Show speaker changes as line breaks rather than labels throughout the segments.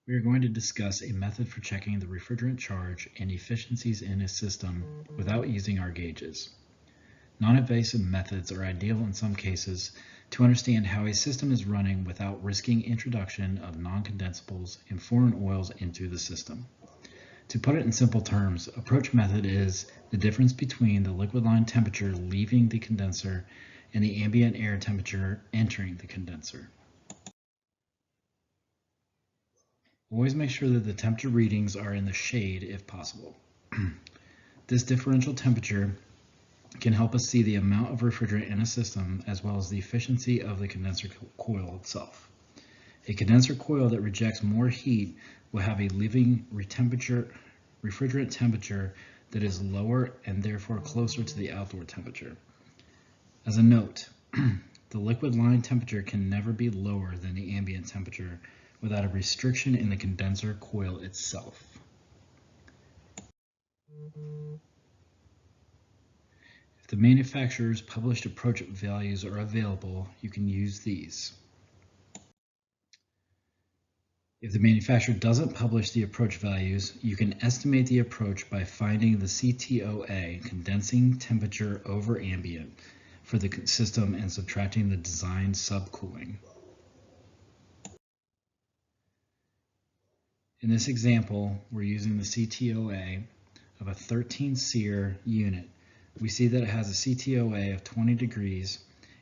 We are going to discuss a method for checking the refrigerant charge and efficiencies in a system without using our gauges. Non-invasive methods are ideal in some cases to understand how a system is running without risking introduction of non-condensables and foreign oils into the system. To put it in simple terms, approach method is the difference between the liquid line temperature leaving the condenser and the ambient air temperature entering the condenser. Always make sure that the temperature readings are in the shade if possible. This differential temperature can help us see the amount of refrigerant in a system as well as the efficiency of the condenser coil itself. A condenser coil that rejects more heat will have a leaving refrigerant temperature that is lower and therefore closer to the outdoor temperature. As a note, the liquid line temperature can never be lower than the ambient temperature without a restriction in the condenser coil itself. If the manufacturer's published approach values are available, you can use these. If the manufacturer doesn't publish the approach values, you can estimate the approach by finding the CTOA, condensing temperature over ambient, for the system and subtracting the design subcooling. In this example, we're using the CTOA of a 13 SEER unit. We see that it has a CTOA of 20 degrees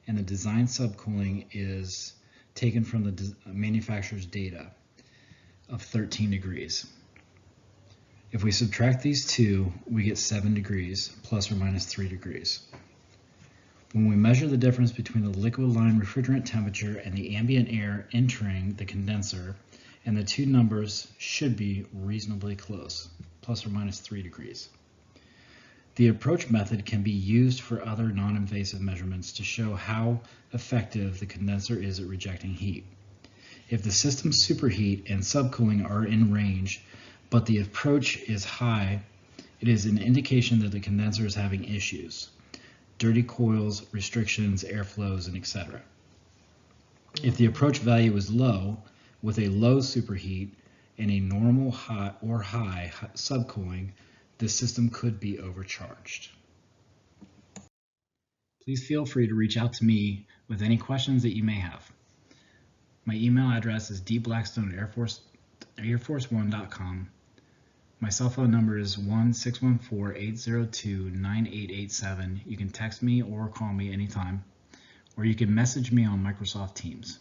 and the design subcooling is taken from the manufacturer's data of 13 degrees. If we subtract these two, we get 7 degrees, plus or minus 3 degrees. When we measure the difference between the liquid line refrigerant temperature and the ambient air entering the condenser, and the two numbers should be reasonably close, plus or minus 3 degrees. The approach method can be used for other non-invasive measurements to show how effective the condenser is at rejecting heat. If the system's superheat and subcooling are in range, but the approach is high, it is an indication that the condenser is having issues. Dirty coils, restrictions, airflows, and etc. If the approach value is low, with a low superheat and a normal high or high subcooling, the system could be overcharged. Please feel free to reach out to me with any questions that you may have. My email address is dblackstone@airforce1.com. My cell phone number is 1-614-802-9887. You can text me or call me anytime, or you can message me on Microsoft Teams.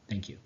Thank you.